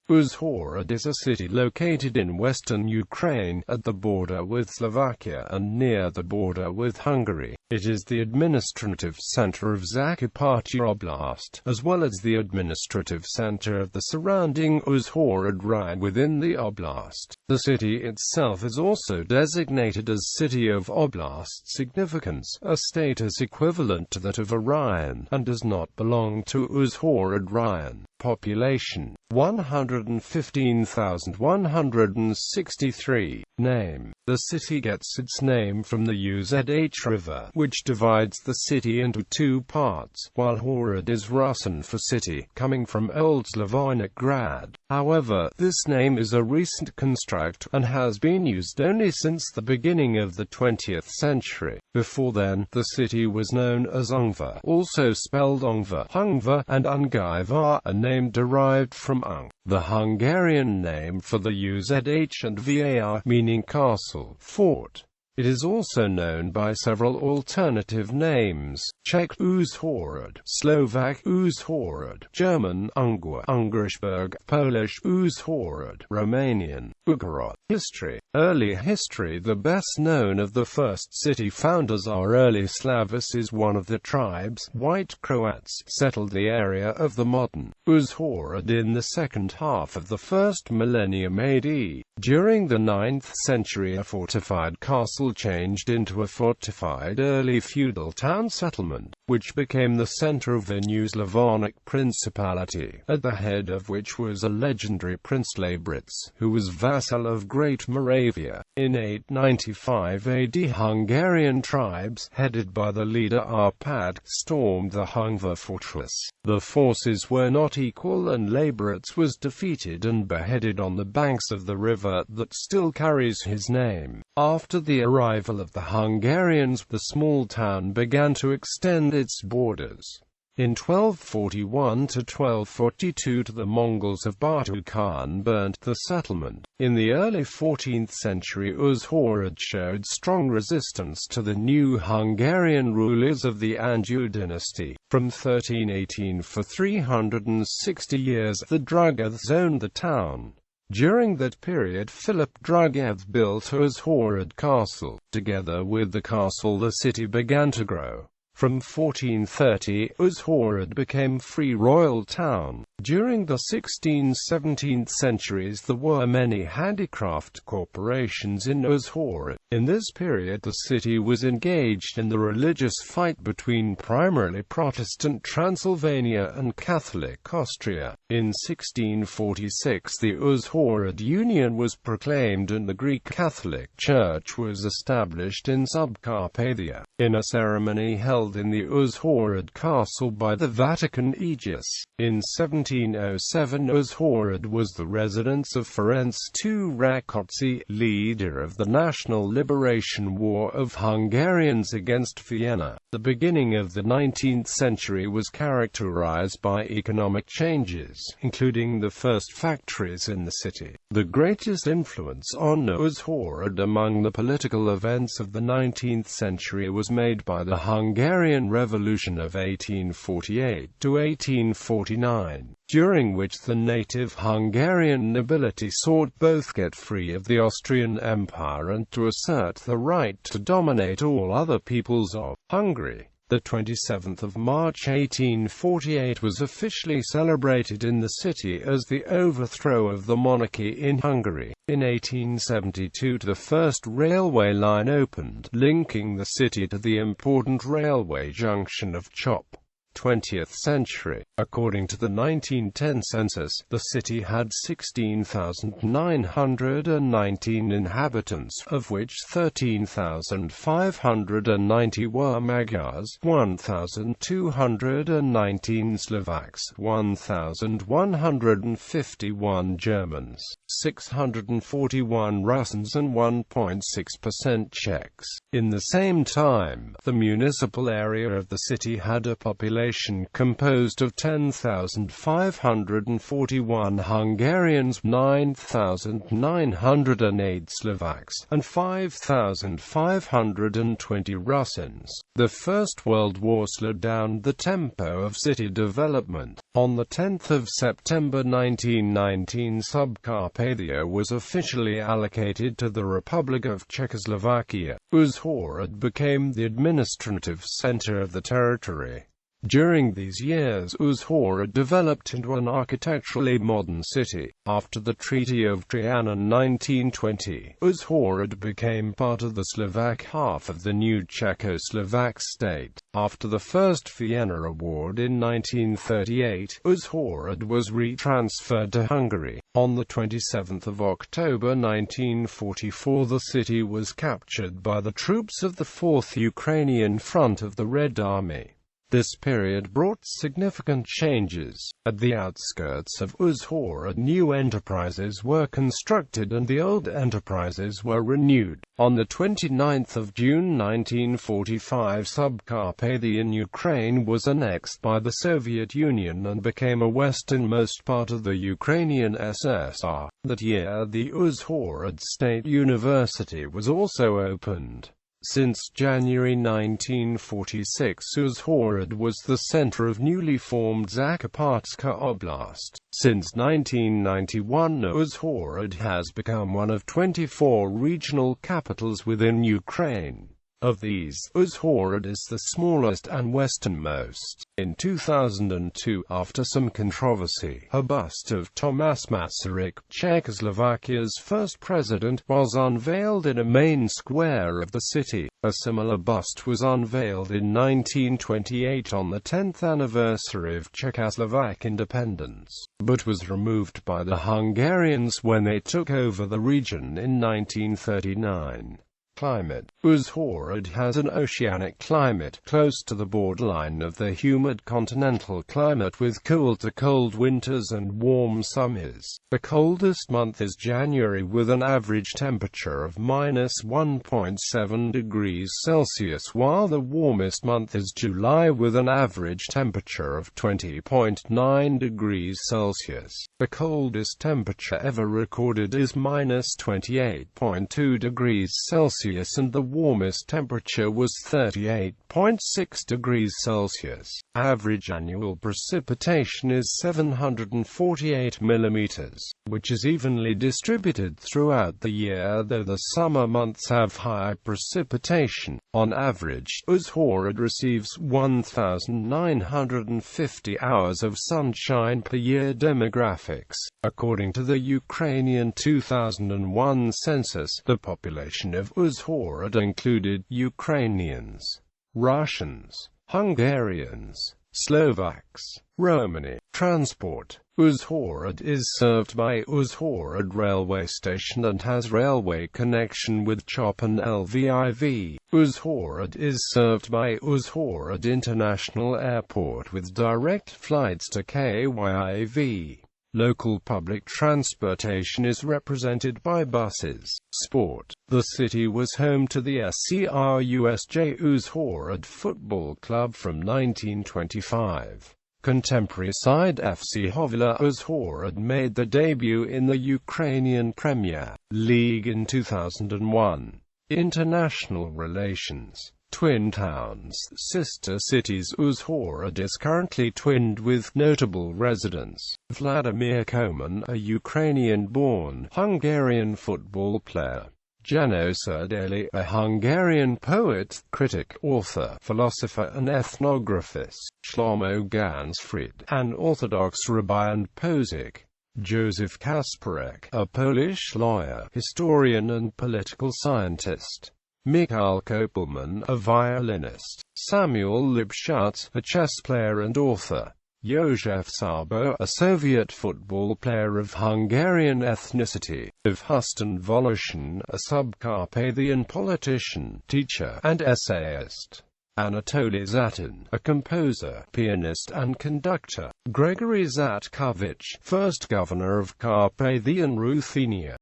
Uzhhorod is a city located in western Ukraine, at the border with Slovakia and near the border with Hungary. It is the administrative center of Zakarpattia Oblast, as well as the administrative center of the surrounding Uzhhorod Raion within the oblast. The city itself is also designated as City of Oblast Significance, a status equivalent to that of a Raion, and does not belong to Uzhhorod Raion. Population 115,163. Name. The city gets its name from the Uzhhorod River, which divides the city into two parts, while Horod is Russian for city, coming from Old Slavonic grad. However, this name is a recent construct, and has been used only since the beginning of the 20th century. Before then, the city was known as Ungva, also spelled Ongva, Hungva, and Ungaiva, a name derived from Ung, the Hungarian name for the Uzhhorod, and Var, meaning castle, fort. It is also known by several alternative names: Czech Uzhhorod, Slovak Uzhhorod, German Ungwa, Ungarischberg, Polish Uzhhorod, Romanian Uzhhorod. History. Early history. The best known of the first city founders are early Slavs. Is one of the tribes, White Croats, settled the area of the modern Uzhhorod in the second half of the first millennium AD. During the 9th century, a fortified castle changed into a fortified early feudal town settlement, which became the center of a new Slavonic principality, at the head of which was a legendary Prince Labritz, who was vassal of Great Moravia. In 895 AD, Hungarian tribes, headed by the leader Arpad, stormed the Hungva fortress. The forces were not equal, and Labritz was defeated and beheaded on the banks of the river that still carries his name. After the arrival of the Hungarians, the small town began to extend its borders. In 1241 to 1242, the Mongols of Batu Khan burnt the settlement. In the early 14th century, Uzhhorod showed strong resistance to the new Hungarian rulers of the Anjou dynasty. From 1318 for 360 years, the Drugovs owned the town. During that period, Philip Drugov built Uzhhorod Castle. Together with the castle, the city began to grow. From 1430, Uzhhorod became free royal town. During the 16th–17th centuries, there were many handicraft corporations in Uzhhorod. In this period, the city was engaged in the religious fight between primarily Protestant Transylvania and Catholic Austria. In 1646, the Uzhhorod Union was proclaimed and the Greek Catholic Church was established in Zakarpattia. In a ceremony held in the Uzhhorod Castle by the Vatican aegis. In 1707, Uzhhorod was the residence of Ferenc II Rákóczi, leader of the National Liberation War of Hungarians against Vienna. The beginning of the 19th century was characterized by economic changes, including the first factories in the city. The greatest influence on Uzhhorod among the political events of the 19th century was made by the Hungarian Revolution of 1848 to 1849, during which the native Hungarian nobility sought both get free of the Austrian Empire and to assert the right to dominate all other peoples of Hungary. The 27th of March 1848 was officially celebrated in the city as the overthrow of the monarchy in Hungary. In 1872, the first railway line opened, linking the city to the important railway junction of Chop. 20th century. According to the 1910 census, the city had 16,919 inhabitants, of which 13,590 were Magyars, 1,219 Slovaks, 1,151 Germans, 641 Russians and 1.6% Czechs. In the same time, the municipal area of the city had a population population composed of 10,541 Hungarians, 9,908 Slovaks, and 5,520 Russians. The First World War slowed down the tempo of city development. On the 10th of September 1919, Zakarpattia was officially allocated to the Republic of Czechoslovakia. Uzhhorod became the administrative center of the territory. During these years, Uzhhorod developed into an architecturally modern city. After the Treaty of Trianon 1920, Uzhhorod became part of the Slovak half of the new Czechoslovak state. After the First Vienna Award in 1938, Uzhhorod was retransferred to Hungary. On the 27th of October 1944, the city was captured by the troops of the 4th Ukrainian Front of the Red Army. This period brought significant changes. At the outskirts of Uzhhorod, new enterprises were constructed and the old enterprises were renewed. On the 29th of June 1945, Zakarpattia Ukraine was annexed by the Soviet Union and became a westernmost part of the Ukrainian SSR. That year, the Uzhhorod State University was also opened. Since January 1946, Uzhhorod was the center of newly formed Zakarpattia Oblast. Since 1991, Uzhhorod has become one of 24 regional capitals within Ukraine. Of these, Uzhhorod is the smallest and westernmost. In 2002, after some controversy, a bust of Tomáš Masaryk, Czechoslovakia's first president, was unveiled in a main square of the city. A similar bust was unveiled in 1928 on the 10th anniversary of Czechoslovak independence, but was removed by the Hungarians when they took over the region in 1939. Climate. Uzhhorod has an oceanic climate, close to the borderline of the humid continental climate with cool to cold winters and warm summers. The coldest month is January with an average temperature of -1.7 degrees Celsius, while the warmest month is July with an average temperature of 20.9 degrees Celsius. The coldest temperature ever recorded is -28.2 degrees Celsius. And the warmest temperature was 38.6 degrees Celsius. Average annual precipitation is 748 millimeters, which is evenly distributed throughout the year, though the summer months have high precipitation. On average, Uzhhorod receives 1,950 hours of sunshine per year. Demographics. According to the Ukrainian 2001 census, the population of Uzhhorod included Ukrainians, Russians, Hungarians, Slovaks, Romani. Transport. Uzhhorod is served by Uzhhorod railway station and has railway connection with Chop and Lviv. Uzhhorod is served by Uzhhorod International Airport with direct flights to Kyiv. Local public transportation is represented by buses. Sport. The city was home to the SCRUSJ Uzhhorod Football Club from 1925. Contemporary side FC Hovla Uzhhorod made their debut in the Ukrainian Premier League in 2001. International relations. Twin towns. Sister cities. Uzhhorod is currently twinned with notable residents. Vladimir Koman, a Ukrainian-born Hungarian football player. János Erdély, a Hungarian poet, critic, author, philosopher and ethnographist. Shlomo Gansfried, an Orthodox rabbi and posik. Joseph Kasparek, a Polish lawyer, historian and political scientist. Mikhail Kopelman, a violinist. Samuel Lipschutz, a chess player and author. József Szabo, a Soviet football player of Hungarian ethnicity. Huston Voloshin, a Subcarpathian politician, teacher, and essayist. Anatoly Zatin, a composer, pianist and conductor. Gregory Zatkovich, first governor of Carpathian Ruthenia.